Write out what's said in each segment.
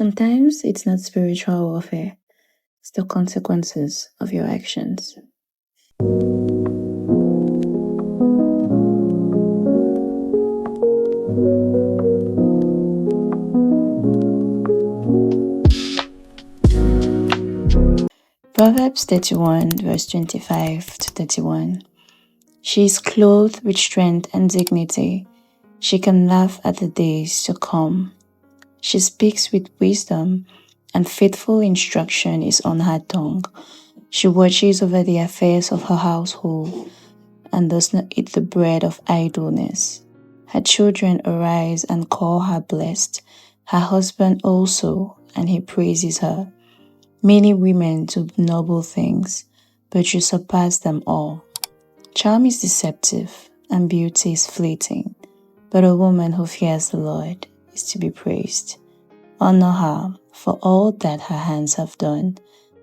Sometimes it's not spiritual warfare, it's the consequences of your actions. Proverbs 31, verse 25 to 31. She is clothed with strength and dignity. She can laugh at the days to come. She speaks with wisdom, and faithful instruction is on her tongue. She watches over the affairs of her household and does not eat the bread of idleness. Her children arise and call her blessed, her husband also, and he praises her. Many women do noble things, but you surpass them all. Charm is deceptive, and beauty is fleeting, but a woman who fears the Lord is to be praised. Honor her for all that her hands have done,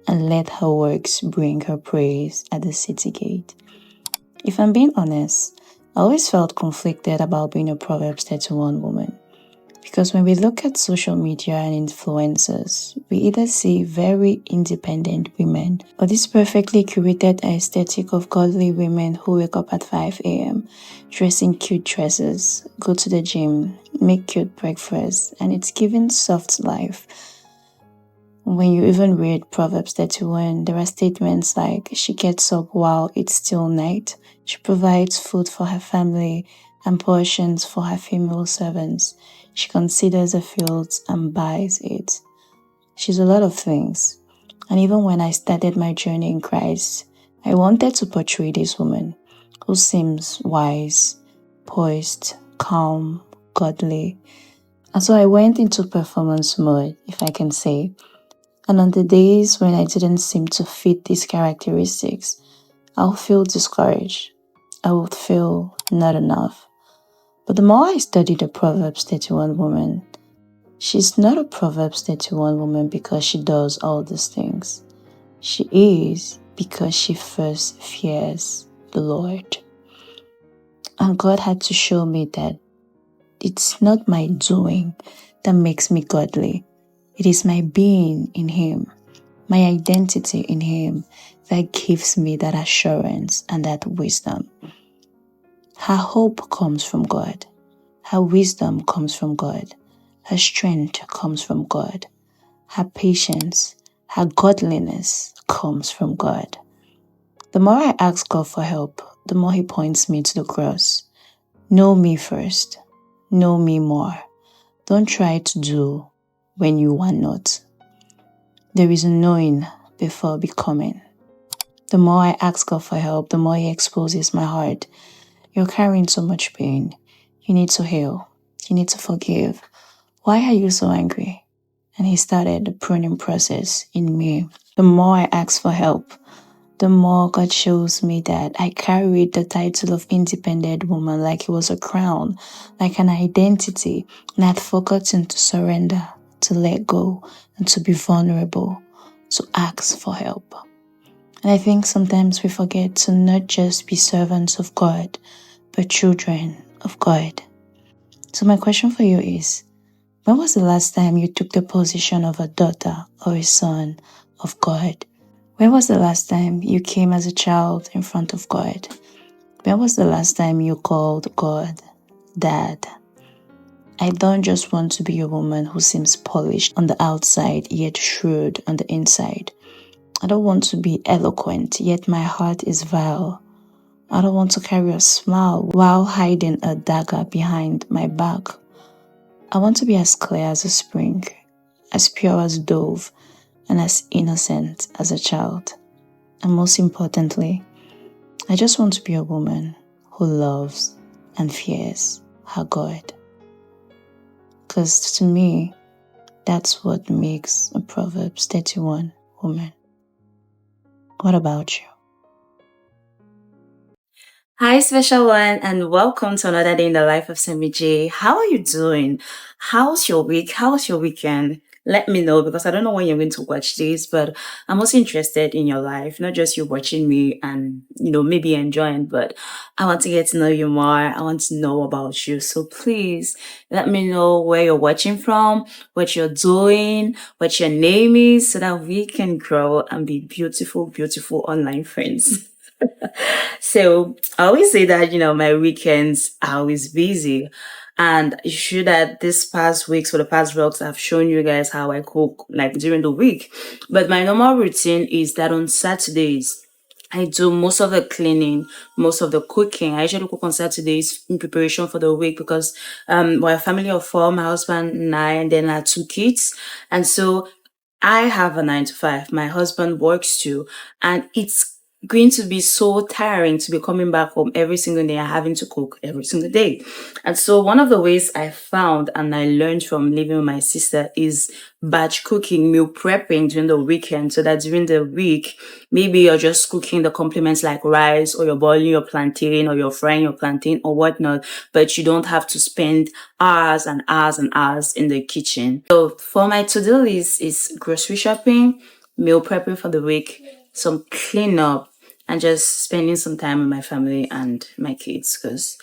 and let her works bring her praise at the city gate. If I'm being honest, I always felt conflicted about being a Proverbs 31 woman. Because when we look at social media and influencers, we either see very independent women or this perfectly curated aesthetic of godly women who wake up at 5 a.m., dress in cute dresses, go to the gym, make cute breakfast, and it's given soft life. When you even read Proverbs 31, there are statements like, she gets up while it's still night, she provides food for her family and portions for her female servants. She considers the fields and buys it. She's a lot of things. And even when I started my journey in Christ, I wanted to portray this woman who seems wise, poised, calm, godly. And so I went into performance mode, if I can say. And on the days when I didn't seem to fit these characteristics, I'll feel discouraged. I would feel not enough. But the more I study the Proverbs 31 woman, she's not a Proverbs 31 woman because she does all these things. She is because she first fears the Lord. And God had to show me that it's not my doing that makes me godly. It is my being in Him, my identity in Him that gives me that assurance and that wisdom. Her hope comes from God. Her wisdom comes from God. Her strength comes from God. Her patience, her godliness comes from God. The more I ask God for help, the more He points me to the cross. Know me first. Know me more. Don't try to do when you are not. There is a knowing before becoming. The more I ask God for help, the more He exposes my heart. You're carrying so much pain. You need to heal. You need to forgive. Why are you so angry? And He started the pruning process in me. The more I ask for help, the more God shows me that I carried the title of independent woman like it was a crown, like an identity, and I had forgotten to surrender, to let go, and to be vulnerable, to ask for help. And I think sometimes we forget to not just be servants of God, but children of God. So my question for you is, when was the last time you took the position of a daughter or a son of God? When was the last time you came as a child in front of God? When was the last time you called God Dad? I don't just want to be a woman who seems polished on the outside yet shrewd on the inside. I don't want to be eloquent yet my heart is vile. I don't want to carry a smile while hiding a dagger behind my back. I want to be as clear as a spring, as pure as a dove, and as innocent as a child. And most importantly, I just want to be a woman who loves and fears her God. Because to me, that's what makes a Proverbs 31 woman. What about you? Hi, special one, and welcome to another day in the life of Sammy J. How are you doing? How's your week? How's your weekend? let me know, because I don't know when you're going to watch this, but I'm also interested in your life, not just you watching me and, maybe enjoying, but I want to get to know you more. I want to know about you. So please let me know where you're watching from, what you're doing, what your name is, so that we can grow and be beautiful, beautiful online friends. So I always say that, my weekends are always busy. And it's true that this past weeks, for the past vlogs, I've shown you guys how I cook like during the week. But my normal routine is that on Saturdays, I do most of the cleaning, most of the cooking. I usually cook on Saturdays in preparation for the week, because we're a family of four, my husband and I, and then our two kids. And so I have a 9 to 5. My husband works too, and it's going to be so tiring to be coming back home every single day and having to cook every single day. And so one of the ways I found and I learned from living with my sister is batch cooking, meal prepping during the weekend, so that during the week, maybe you're just cooking the complements like rice, or you're boiling your plantain, or you're frying your plantain or whatnot, but you don't have to spend hours and hours and hours in the kitchen. So for my to-do list is grocery shopping, meal prepping for the week, some cleanup, and just spending some time with my family and my kids, because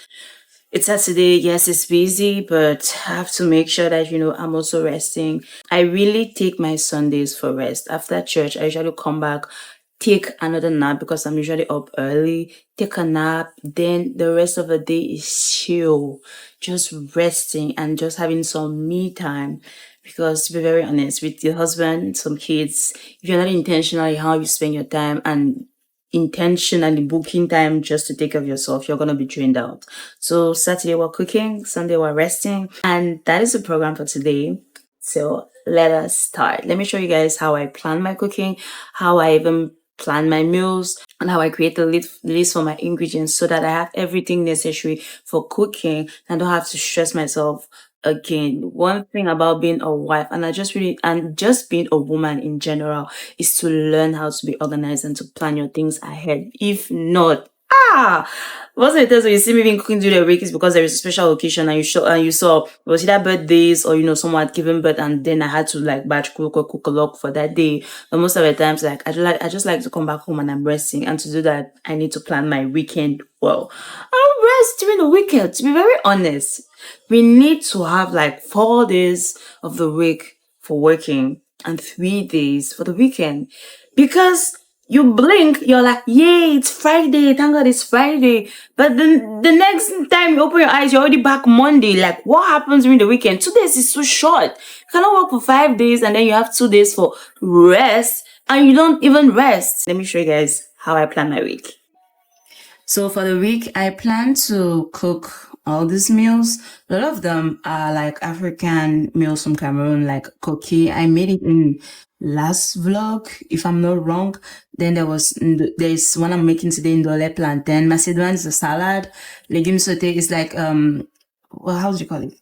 it's Saturday. Yes, it's busy, but I have to make sure that, I'm also resting. I really take my Sundays for rest. After church, I usually come back, take another nap, because I'm usually up early, take a nap. Then the rest of the day is chill, just resting and just having some me time. Because to be very honest, with your husband, some kids, if you're not intentional in how you spend your time and intentionally booking time just to take care of yourself, you're going to be drained out. So Saturday we're cooking, Sunday we're resting, and that is the program for today. So let us start. Let me show you guys how I plan my cooking, how I even plan my meals, and how I create the list for my ingredients, so that I have everything necessary for cooking and don't have to stress myself again. One thing about being a wife, and just being a woman in general, is to learn how to be organized and to plan your things ahead. If not, most of the times when you see me being cooking during the week is because there is a special occasion, and you saw it was either birthdays, or someone had given birth, and then I had to like batch cook or cook a lot for that day. But most of the times, like I just like to come back home and I'm resting, and to do that I need to plan my weekend well. I'll rest during the weekend. To be very honest, we need to have like 4 days of the week for working and 3 days for the weekend, because you blink, you're like, yay, it's Friday, thank God it's Friday. But then the next time you open your eyes, you're already back Monday. Like, what happens during the weekend? 2 days is so short. You cannot work for 5 days and then you have 2 days for rest, and you don't even rest. Let me show you guys how I plan my week. So for the week, I plan to cook all these meals. A lot of them are like African meals from Cameroon, like koki. I made it in last vlog, if I'm not wrong. Then there's one I'm making today, ndole plantain. Macedon is a salad. Legume sauté is like, well, how do you call it?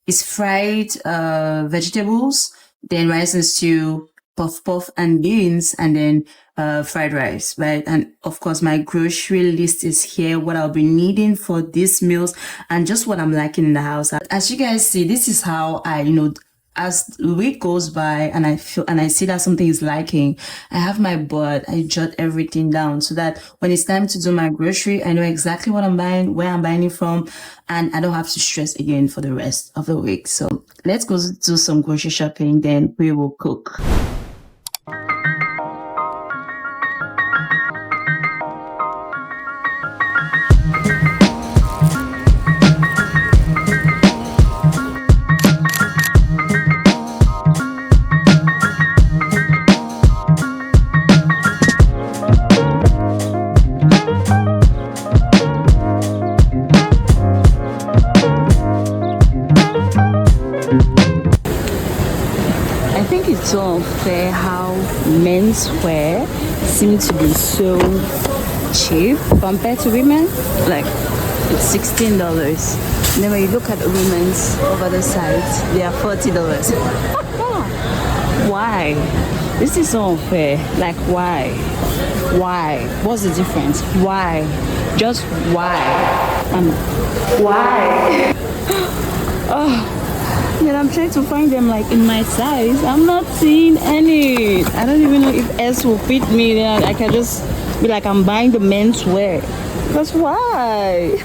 It's fried vegetables, then rice and stew, puff and beans, and then fried rice, right? And of course, my grocery list is here, what I'll be needing for these meals and just what I'm liking in the house. As you guys see, this is how I, as the week goes by and I see that something is liking, I have my board, I jot everything down, so that when it's time to do my grocery, I know exactly what I'm buying, where I'm buying it from, and I don't have to stress again for the rest of the week. So let's go do some grocery shopping, then we will cook. I think it's so unfair how menswear seems to be so cheap compared to women. Like, it's $16. And then when you look at the women's over the side, they are $40. Why? This is so unfair. Like, why? Why? What's the difference? Why? Just why? Why? Oh. Then I'm trying to find them like in my size. I'm not seeing any. I don't even know if S will fit me. Then I can just be like, I'm buying the men's wear. That's why.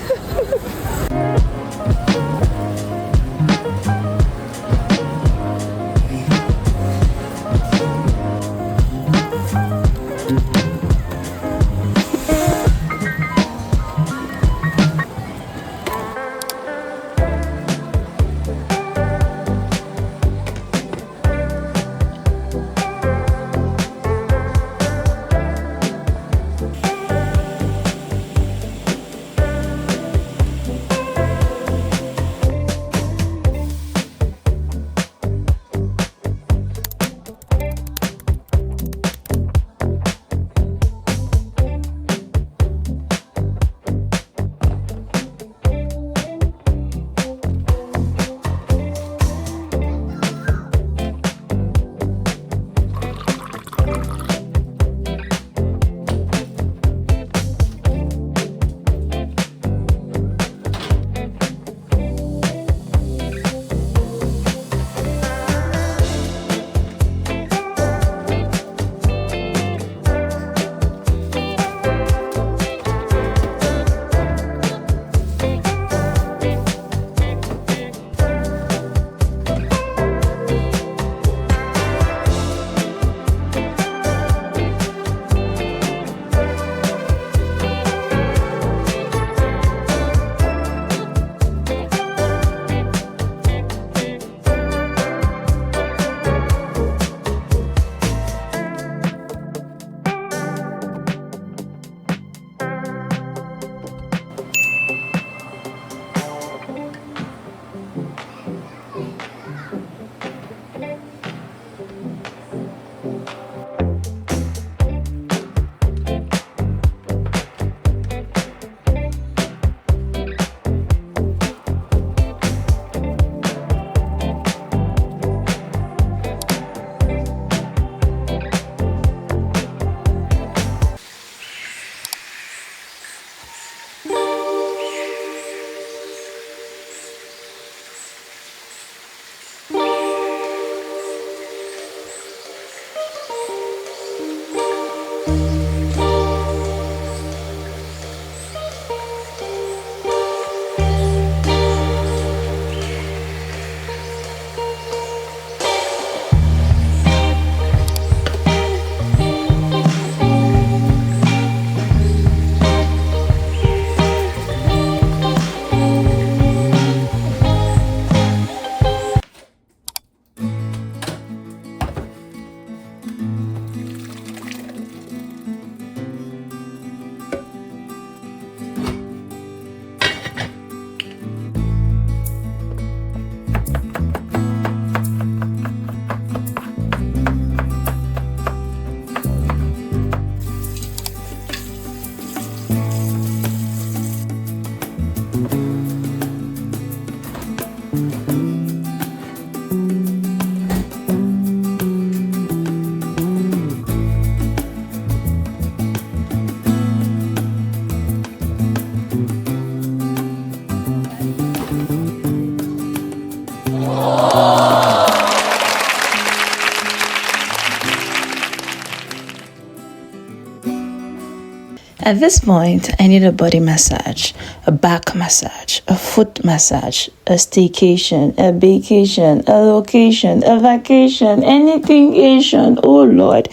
At this point, I need a body massage, a back massage, a foot massage, a staycation, a vacation, a location, a vacation, anything Asian. Oh Lord,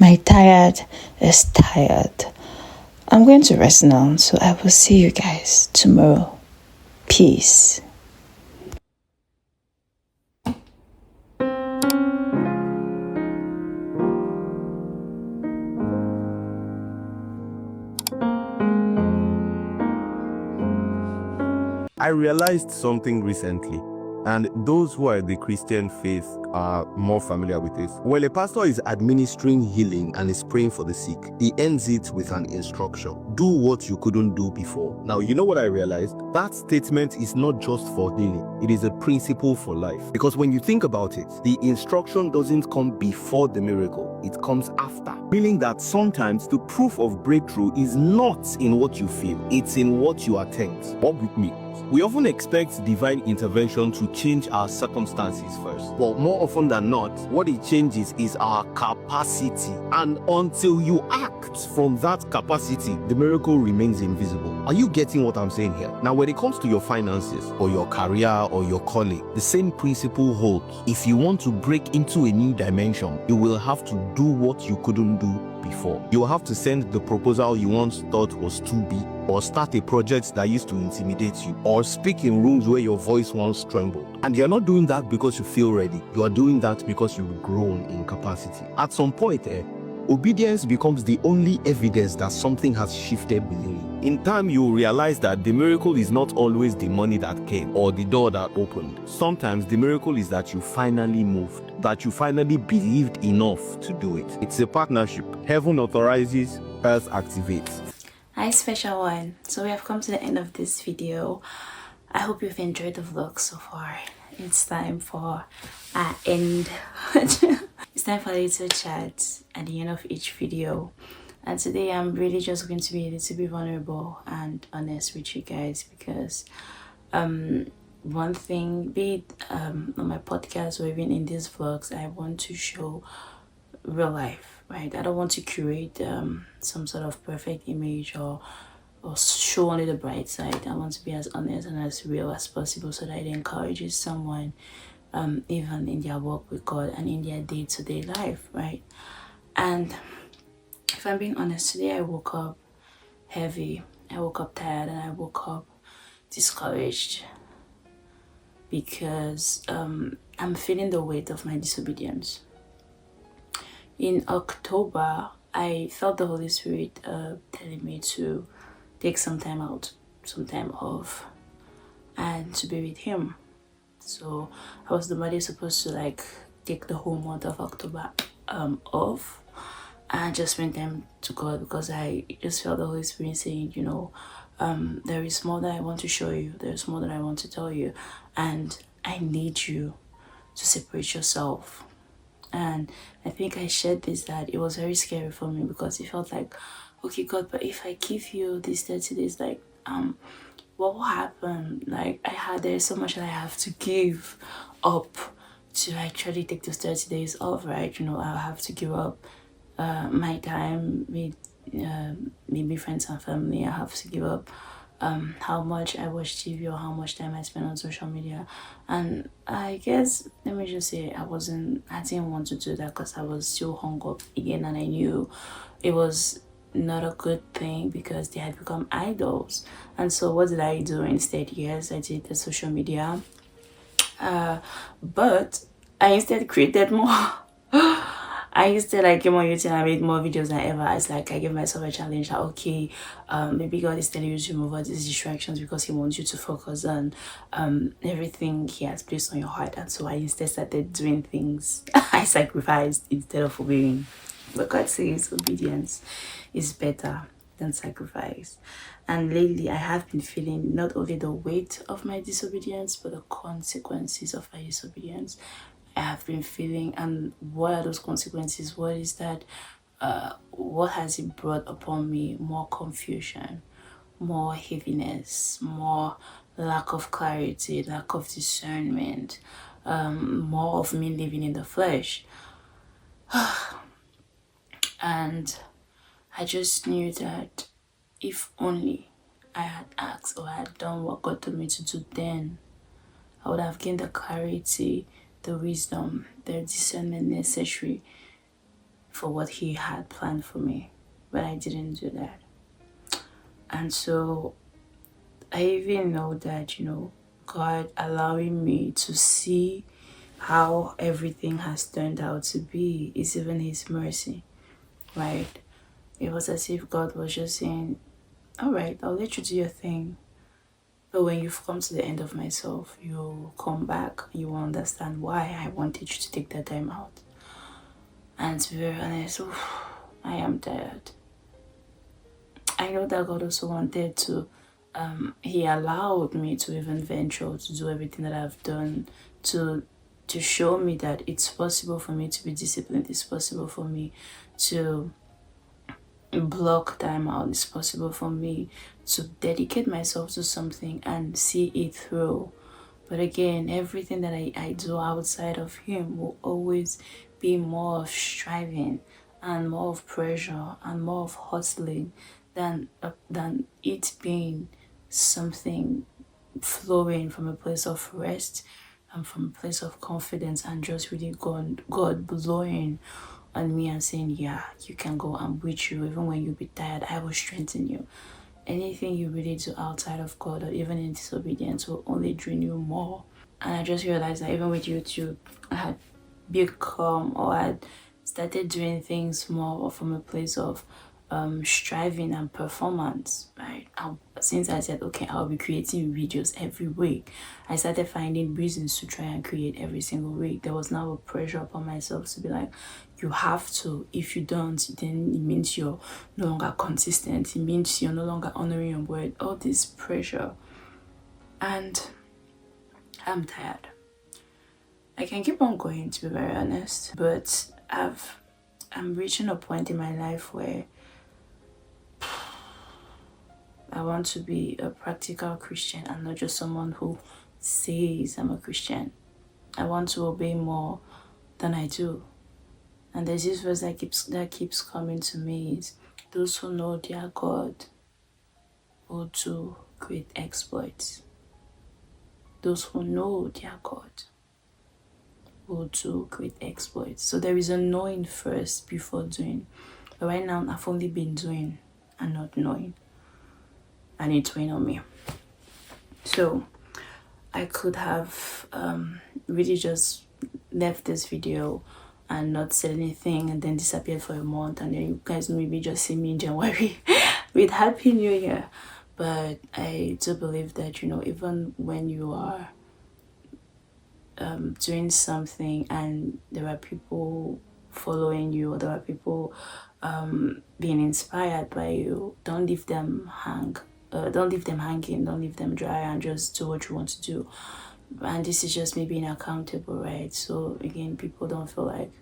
my tired is tired. I'm going to rest now, so I will see you guys tomorrow. Peace. I realized something recently, and those who are in the Christian faith are more familiar with this. When a pastor is administering healing and is praying for the sick, he ends it with an instruction. Do what you couldn't do before. Now, you know what I realized? That statement is not just for healing. It is a principle for life. Because when you think about it, the instruction doesn't come before the miracle. It comes after. Meaning that sometimes the proof of breakthrough is not in what you feel. It's in what you attempt. Walk with me. situations. We often expect divine intervention to change our circumstances first, but more often than not, what it changes is our capacity. And until you act from that capacity, the miracle remains invisible. Are you getting what I'm saying here? Now, when it comes to your finances or your career or your calling, the same principle holds. If you want to break into a new dimension, you will have to do what you couldn't do before. You will have to send the proposal you once thought was too big, or start a project that used to intimidate you, or speak in rooms where your voice once trembled. And you're not doing that because you feel ready. You are doing that because you've grown in capacity. At some point, obedience becomes the only evidence that something has shifted within you. In time, you will realize that the miracle is not always the money that came or the door that opened. Sometimes the miracle is that you finally moved, that you finally believed enough to do it. It's a partnership. Heaven authorizes, earth activates. Hi, special one. So we have come to the end of this video. I hope you've enjoyed the vlog so far. It's time for our end. It's time for a little chat at the end of each video. And today I'm really just going to be a little bit vulnerable and honest with you guys, because one thing, be it on my podcast or even in these vlogs, I want to show real life, right? I don't want to curate some sort of perfect image or show only the bright side. I want to be as honest and as real as possible, so that it encourages someone even in their work with God and in their day-to-day life, right? And if I'm being honest, today I woke up heavy, I woke up tired, and I woke up discouraged because I'm feeling the weight of my disobedience. In October, I felt the Holy Spirit telling me to take some time out, some time off, and to be with Him. So I was normally supposed to take the whole month of October off and just spend time to God, because I just felt the Holy Spirit saying, there is more that I want to show you, there's more that I want to tell you, and I need you to separate yourself. And I think I shared this, that it was very scary for me, because it felt like, okay, God, but if I give you these 30 days, what will happen? There's so much that I have to give up to actually take those 30 days off, right? I'll have to give up my time with maybe friends and family. I have to give up how much I watch TV or how much time I spend on social media. And I guess, let me just say, I didn't want to do that, because I was still hung up again, and I knew it was not a good thing, because they had become idols. And so what did I do instead? Yes, I did the social media, but I instead created more. I instead came on YouTube and I made more videos than ever. It's I gave myself a challenge that, okay, maybe God is telling you to remove all these distractions because He wants you to focus on everything He has placed on your heart. And so I instead started doing things. I sacrificed instead of obeying. But God says obedience is better than sacrifice. And lately I have been feeling not only the weight of my disobedience, but the consequences of my disobedience. I have been feeling, and what are those consequences? What is that? What has it brought upon me? More confusion, more heaviness, more lack of clarity, lack of discernment, more of me living in the flesh. And I just knew that if only I had asked or had done what God told me to do then, I would have gained the clarity, the wisdom, the discernment necessary for what He had planned for me. But I didn't do that. And so I even know that, God allowing me to see how everything has turned out to be is even His mercy, right? It was as if God was just saying, all right, I'll let you do your thing. But when you've come to the end of myself, you'll come back, you will understand why I wanted you to take that time out. And to be very honest, I am tired. I know that God also wanted to, He allowed me to even venture to do everything that I've done to show me that it's possible for me to be disciplined. It's possible for me to block time out, it's possible for me to dedicate myself to something and see it through. But again, everything that I do outside of him will always be more of striving and more of pressure and more of hustling than it being something flowing from a place of rest and from a place of confidence, and just really God blowing on me and saying, yeah, you can go, I'm with you. Even when you be tired, I will strengthen you. Anything you really do outside of God or even in disobedience will only drain you more. And I just realized that even with YouTube, I had become, or I had started doing things more from a place of striving and performance, right? Since I said, okay, I'll be creating videos every week, I started finding reasons to try and create every single week. There was now a pressure upon myself to be like, you have to. If you don't, then it means you're no longer consistent. It means you're no longer honoring your word. All this pressure. And I'm tired. I can keep on going, to be very honest, but I'm reaching a point in my life where I want to be a practical Christian and not just someone who says I'm a Christian. I want to obey more than I do. And there's this verse that keeps coming to me is, those who know their God will do great exploits. Those who know their God will do great exploits. So there is a knowing first before doing. But right now, I've only been doing and not knowing. And it's weighing on me. So I could have really just left this video and not said anything and then disappeared for a month, and then you guys maybe just see me in January with Happy New Year. But I do believe that, even when you are doing something and there are people following you, or there are people being inspired by you, don't leave them hanging, don't leave them dry, and just do what you want to do. And this is just me being accountable, right? So again, people don't feel like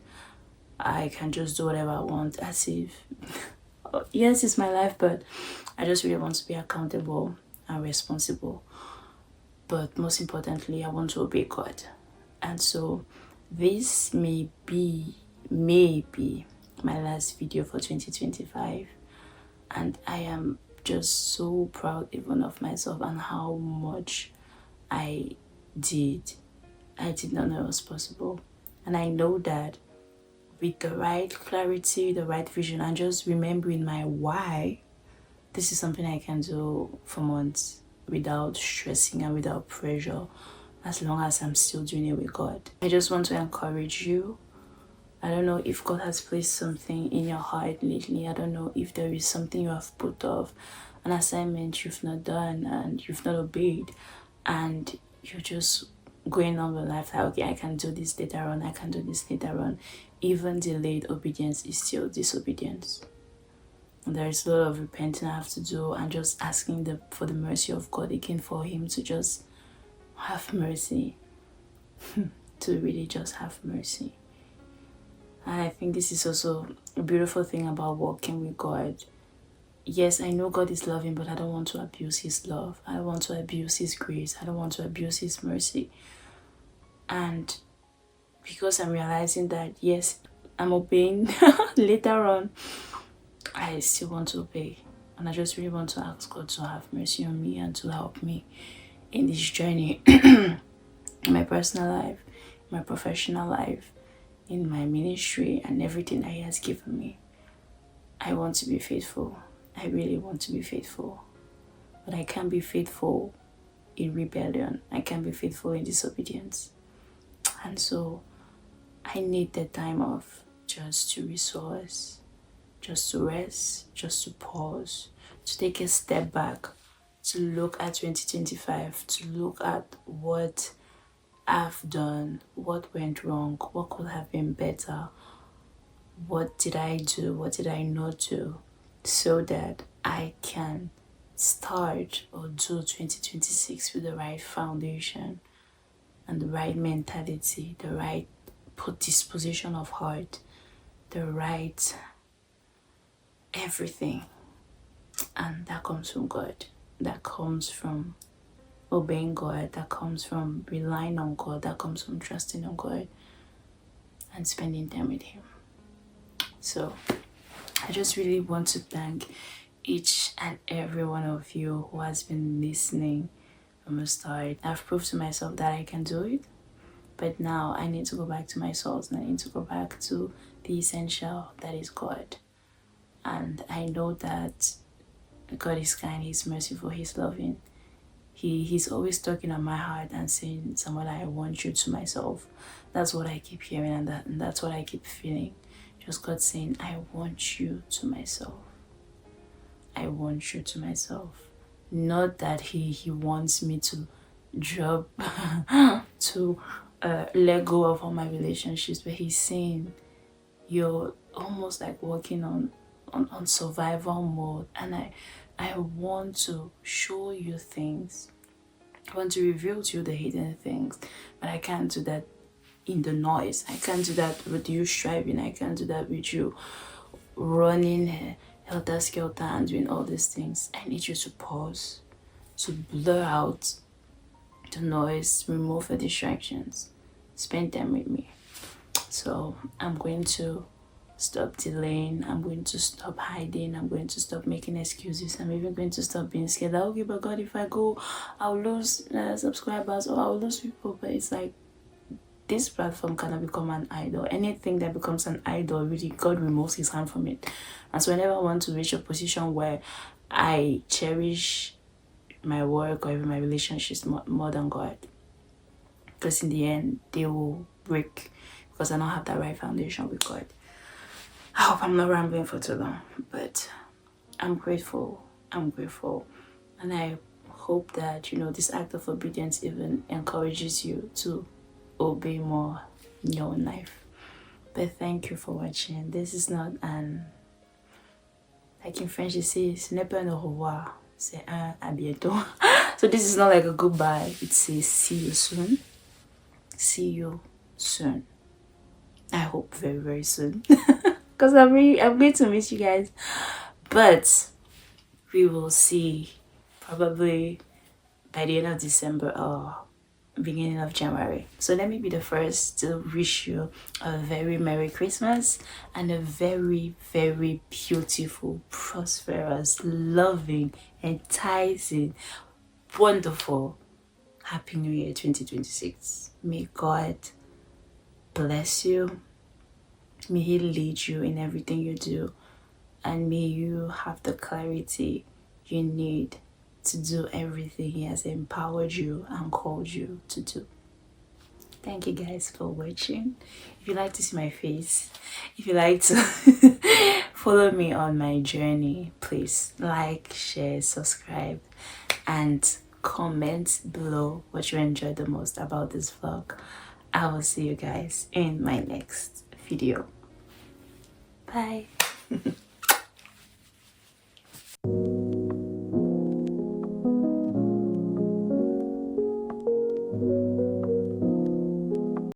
I can just do whatever I want, as if yes, it's my life, but I just really want to be accountable and responsible. But most importantly, I want to obey God. And so this may be my last video for 2025, and I am just so proud even of myself and how much I did not know it was possible. And I know that with the right clarity, the right vision, and just remembering my why, this is something I can do for months without stressing and without pressure, as long as I'm still doing it with God. I just want to encourage you. I don't know if God has placed something in your heart lately. I don't know if there is something you have put off, an assignment you've not done and you've not obeyed, and you're just going on with life like, okay, I can do this later on, I can do this later on. Even delayed obedience is still disobedience. And there is a lot of repenting I have to do, and just asking for the mercy of God again, for Him to just have mercy, to really just have mercy. And I think this is also a beautiful thing about walking with God. Yes, I know God is loving, but I don't want to abuse His love. I don't want to abuse His grace. I don't want to abuse His mercy. And because I'm realizing that, yes, I'm obeying later on, I still want to obey. And I just really want to ask God to have mercy on me and to help me in this journey, in my personal life, my professional life, in my ministry, and everything that He has given me. I want to be faithful. I really want to be faithful. But I can't be faithful in rebellion. I can't be faithful in disobedience. And so I need the time off just to resource, just to rest, just to pause, to take a step back, to look at 2025, to look at what I've done, what went wrong, what could have been better, what did I do, what did I not do, so that I can start or do 2026 with the right foundation and the right mentality, the right disposition of heart, the right everything. And that comes from God. That comes from obeying God. That comes from relying on God. That comes from trusting on God and spending time with Him. So I just really want to thank each and every one of you who has been listening from the start. I've proved to myself that I can do it, but now I need to go back to my source, and I need to go back to the essential, that is God. And I know that God is kind, He's merciful, He's loving. He's always talking on my heart and saying, "Someone, I want you to myself." That's what I keep hearing, and that's what I keep feeling. Just God saying, "I want you to myself. I want you to myself." Not that he wants me to drop, to let go of all my relationships, but He's saying, you're almost like working on survival mode, and I want to show you things. I want to reveal to you the hidden things, but I can't do that in the noise. I can't do that with you striving. I can't do that with you running helter skelter and doing all these things. I need you to pause, to blur out the noise, remove the distractions, spend time with me. So I'm going to stop delaying. I'm going to stop hiding. I'm going to stop making excuses. I'm even going to stop being scared that, okay, but God, if I go, I'll lose subscribers or I'll lose people. But it's like, this platform cannot become an idol. Anything that becomes an idol, really, God removes His hand from it. And so I never want to reach a position where I cherish my work or even my relationships more than God. Because in the end, they will break because I don't have that right foundation with God. I hope I'm not rambling for too long, but I'm grateful. I'm grateful. And I hope that, this act of obedience even encourages you to obey more in your own life. But thank you for watching. This is not like in French it says, ce n'est pas un au revoir, c'est un à bientôt. So this is not like a goodbye. It says see you soon. See you soon. I hope very, very soon. Because I'm going to miss you guys. But we will see probably by the end of December or beginning of January. So let me be the first to wish you a very Merry Christmas and a very, very beautiful, prosperous, loving, enticing, wonderful Happy New Year 2026. May God bless you. May He lead you in everything you do, and may you have the clarity you need to do everything He has empowered you and called you to do. Thank you guys for watching. If you like to see my face, if you like to follow me on my journey, please like, share, subscribe, and comment below what you enjoyed the most about this vlog. I will see you guys in my next video. Bye.